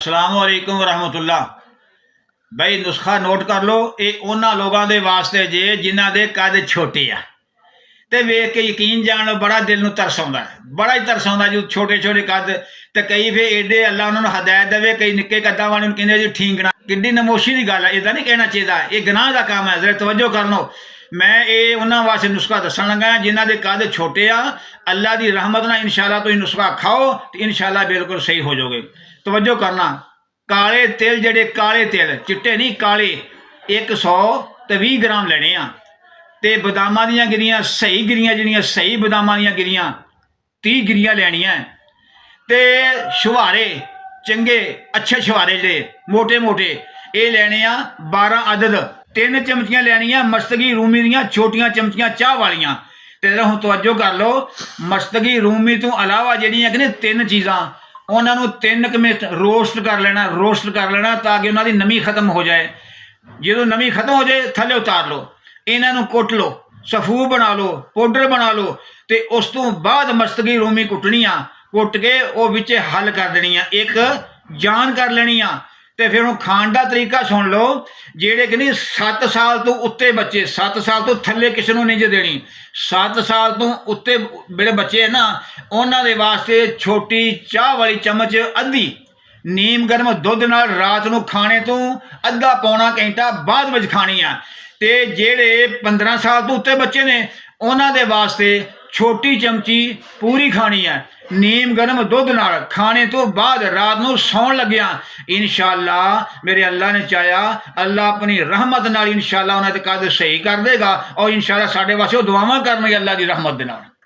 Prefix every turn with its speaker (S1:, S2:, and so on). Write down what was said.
S1: अस्सलामुअलैकुम वरहमतुल्लाह। बई नुस्खा नोट कर लो, ये उन्होंने लोगों के वास्ते जे जिन्हों के कद छोटे आ ते वेख के यकीन जान लो बड़ा दिल में तरस आउंदा है, बड़ा ही तरस आउंदा जो छोटे छोटे कद ते कई फिर एडे अल्लाह उन्होंने हदायत देवे, कई निक्के कदा वाले कहते जी ठींकना कि नमोशी की गल है, इदा नहीं कहना चाहिए, ये गुनाह का काम है। जरा तवज्जो कर लो, मैं ये उन्होंने वास्ते नुस्खा दसन लगा जिन्हों के कद छोटे आ, अल्लाह की रहमत ना इंशाअल्लाह तुम नुस्खा खाओ तो इंशाअल्लाह बिल्कुल सही हो जाओगे। तवज्जो करना, काले तिल जड़े काले तिल चिट्टे नहीं काले 100 ते 20 ग्राम लेने आ ते बदामां दियां गिरियां सही गिरियां जिहड़ियां सही बदामां दियां गिरियां 30 गिरियां लैनियां ते छुहारे चंगे अच्छे छुहारे जे मोटे मोटे ये लेने आ 12 अदद। 3 चमचियां लैनियां मस्तगी रूमी दियां छोटियां चमचियां चाह वालियां। ते हुण तवज्जो कर लो, मस्तगी रूमी तो अलावा जिहड़ियां कि 3 चीज़ां उन्होंने 3 मिनट रोस्ट कर लेना ताकि उन्होंने नमी खत्म हो जाए। जो नमी खत्म हो जाए थले उतार लो, इन्हों कुट लो, सफू बना लो, पाउडर बना लो, तो उस तो बाद मस्तगी रूमी कुटनी आ, कुट के वो विच हल कर देनी आ, एक जान कर लेनी आ। तो फिर हम खाण का तरीका सुन लो, जेड़े कि 7 साल तो उत्ते बच्चे, 7 साल तो थले किसी को नहीं जे देनी, 7 साल तो उत्ते बड़े बच्चे है ना उन्होंने वास्ते छोटी चाह वाली चम्मच अद्धी नीम गर्म दुध नाल रात को खाने तो अद्धा पौना घंटा बाद में खानी आ। ते जेड़े 15 साल तो उत्ते बच्चे ने उन्होंने वास्ते छोटी चमची पूरी खानी है नीम गर्म दुध नाल खाने तो बाद रात को सौन लग्या। इंशाअल्लाह मेरे अल्लाह ने चाया अल्लाह अपनी रहमत नाल इंशाअल्लाह उन्होंने कद सही कर देगा और इंशाअल्लाह साडे वास्ते दुआवां करनगे अल्लाह की रहमत दे नाल।